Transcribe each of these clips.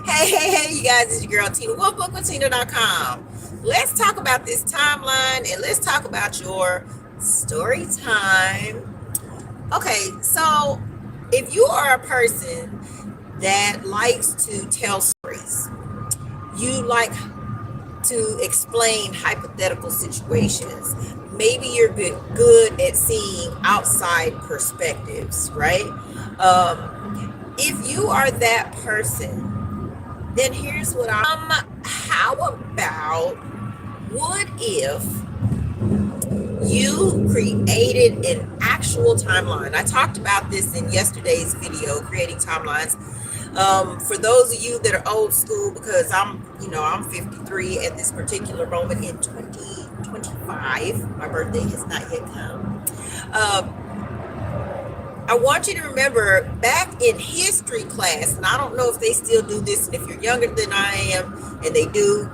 Hey, you guys, it's your girl Tina, onebookwatina.com. Let's talk about this timeline and let's talk about your story time. Okay, so if you are a person that likes to tell stories, you like to explain hypothetical situations. Maybe you're good at seeing outside perspectives, right? If you are that person, then here's what how about what if you created an actual timeline? I talked about this in yesterday's video, creating timelines. For those of you that are old school, because I'm 53 at this particular moment in 2025. My birthday has not yet come. I want you to remember back in history class, and I don't know if they still do this, and if you're younger than I am, and they do,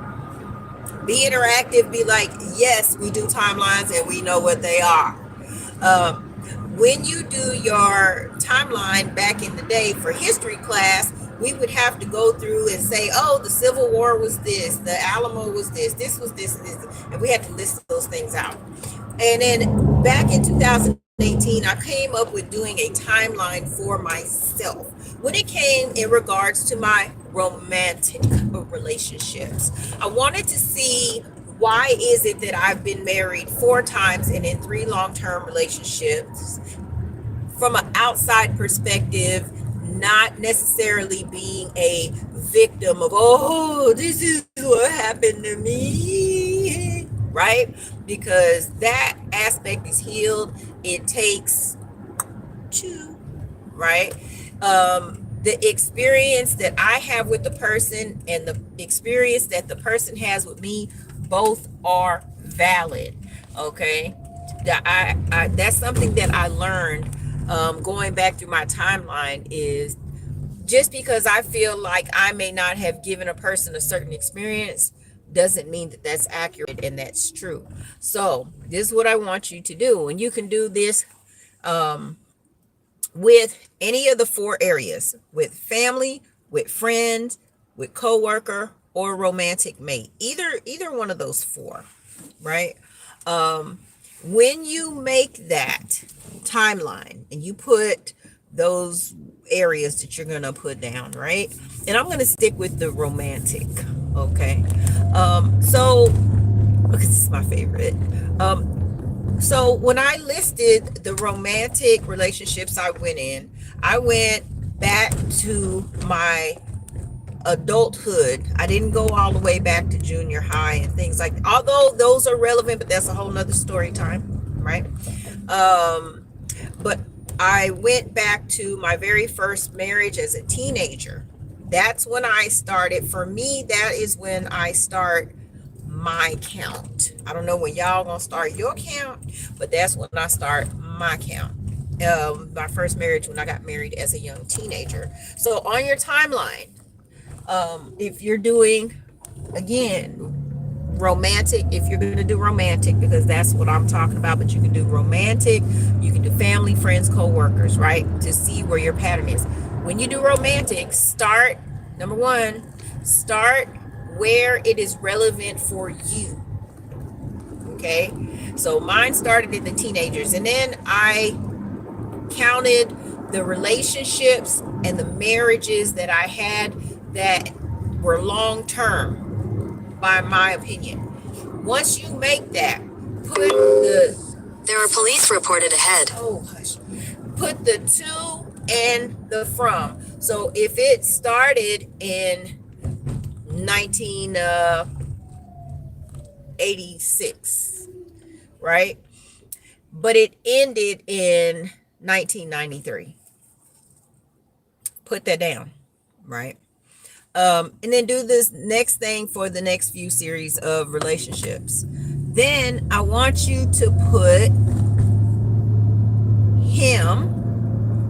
be interactive, be like, yes, we do timelines and we know what they are. Um, when you do your timeline back in the day for history class, we would have to go through and say, oh, the Civil War was this, the Alamo was this was this, and this, and we had to list those things out. And then back in 2018, I came up with doing a timeline for myself when it came in regards to my romantic relationships. I wanted to see why is it that I've been married 4 times and in 3 long-term relationships from an outside perspective, not necessarily being a victim of, oh, this is what happened to me, right? Because that aspect is healed. It takes 2, right? The experience that I have with the person and the experience that the person has with me, both are valid. Okay, that's something that I learned going back through my timeline. Is just because I feel like I may not have given a person a certain experience doesn't mean that that's accurate and that's true. So this is what I want you to do, and you can do this with any of the 4 areas: with family, with friends, with coworker, or romantic mate. Either one of those 4, right? When you make that timeline and you put those areas that you're going to put down, right? And I'm going to stick with the romantic, okay? So because it's my favorite. So when I listed the romantic relationships I went back to my adulthood. I didn't go all the way back to junior high and things like that, although those are relevant, but that's a whole nother story time, right? But I went back to my very first marriage as a teenager. That's when I started. For me, that is when I start my count. I don't know when y'all gonna start your count, but that's when I start my count. My first marriage, when I got married as a young teenager. So on your timeline, if you're doing, again, romantic, if you're going to do romantic, because that's what I'm talking about, but you can do romantic, you can do family, friends, co-workers, right? To see where your pattern is. When you do romantic, start, number 1, start where it is relevant for you. Okay, so mine started in the teenagers, and then I counted the relationships and the marriages that I had that were long term, by my opinion. Once you make that, There are police reported ahead. Oh hush, put the to and the from. So if it started in 1986, right, but it ended in 1993, put that down, right? And then do this next thing for the next few series of relationships. Then I want you to put him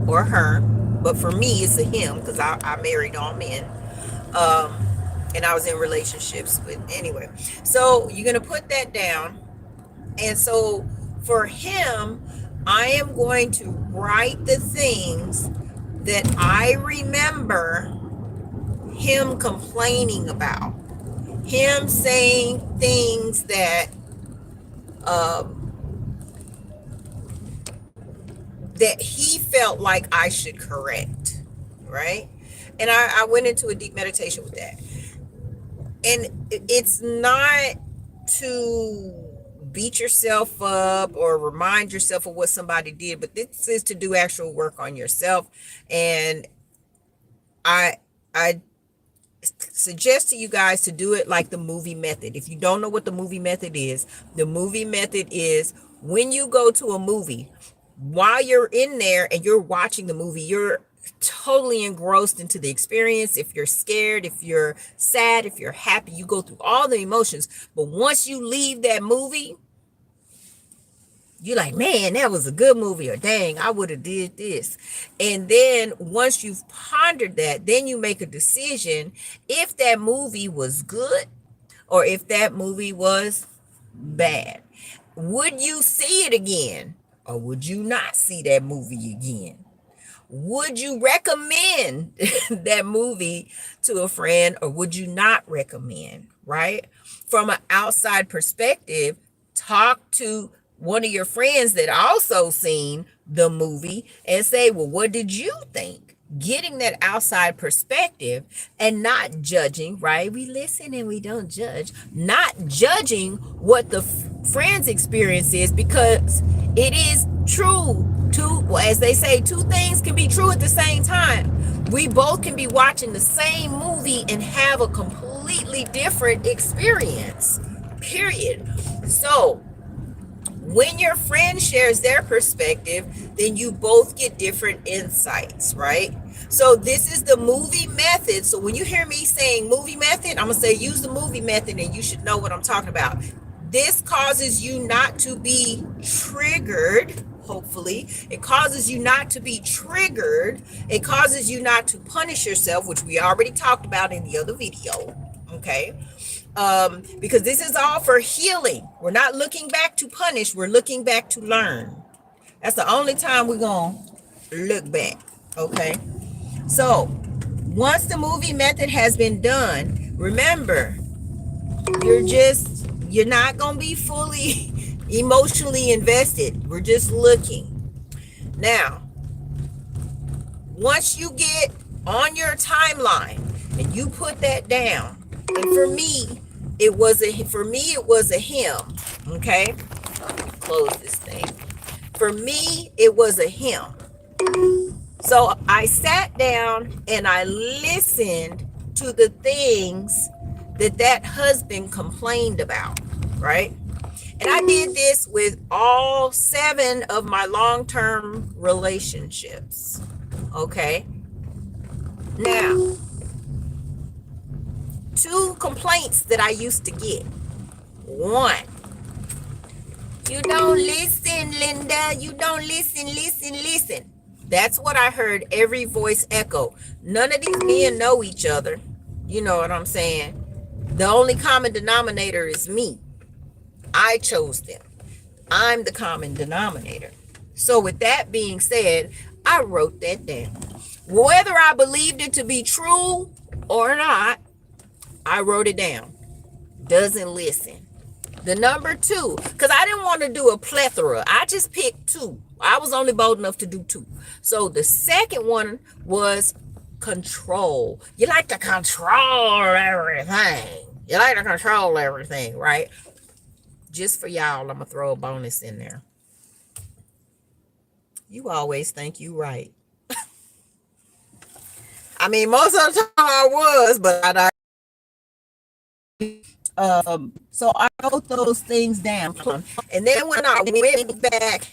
or her, but for me it's a him because I married all men, and I was in relationships with, anyway. So you're gonna put that down, and so for him, I am going to write the things that I remember him complaining about, him saying things that that he felt like I should correct, right? And I went into a deep meditation with that. And it's not to beat yourself up or remind yourself of what somebody did, but this is to do actual work on yourself. And I suggest to you guys to do it like the movie method. If you don't know what the movie method is, the movie method is when you go to a movie, while you're in there and you're watching the movie, you're totally engrossed into the experience. If you're scared, if you're sad, if you're happy, you go through all the emotions. But once you leave that movie, you're like, man, that was a good movie, or dang, I would have did this. And then once you've pondered that, then you make a decision if that movie was good or if that movie was bad. Would you see it again or would you not see that movie again? Would you recommend that movie to a friend or would you not recommend, right? From an outside perspective, talk to one of your friends that also seen the movie and say, well, what did you think? Getting that outside perspective and not judging, right? We listen and we don't judge. Not judging what the friend's experience is, because it is true. As they say, two things can be true at the same time. We both can be watching the same movie and have a completely different experience, period. So when your friend shares their perspective, then you both get different insights, right? So this is the movie method. So when you hear me saying movie method, I'm going to say use the movie method and you should know what I'm talking about. This causes you not to be triggered. Hopefully, it causes you not to be triggered. It causes you not to punish yourself, which we already talked about in the other video. Okay. Because this is all for healing. We're not looking back to punish. We're looking back to learn. That's the only time we're going to look back. Okay. So once the movie method has been done, remember, you're not going to be fully emotionally invested. We're just looking. Now, once you get on your timeline and you put that down, and for me, it was a him. Okay, close this thing. For me, it was a him. So I sat down and I listened to the things that husband complained about, right? And I did this with all 7 of my long-term relationships. Okay. Now, 2 complaints that I used to get. 1, you don't listen, Linda. You don't listen. That's what I heard every voice echo. None of these men know each other. You know what I'm saying? The only common denominator is me. I chose them. I'm the common denominator. So with that being said, I wrote that down. Whether I believed it to be true or not, I wrote it down. Doesn't listen. The number 2, because I didn't want to do a plethora. I just picked 2. I was only bold enough to do 2. So the second one was control. You like to control everything. Right? Just for y'all, I'm going to throw a bonus in there. You always think you right. I mean, most of the time I was, but so I wrote those things down. And then when I went back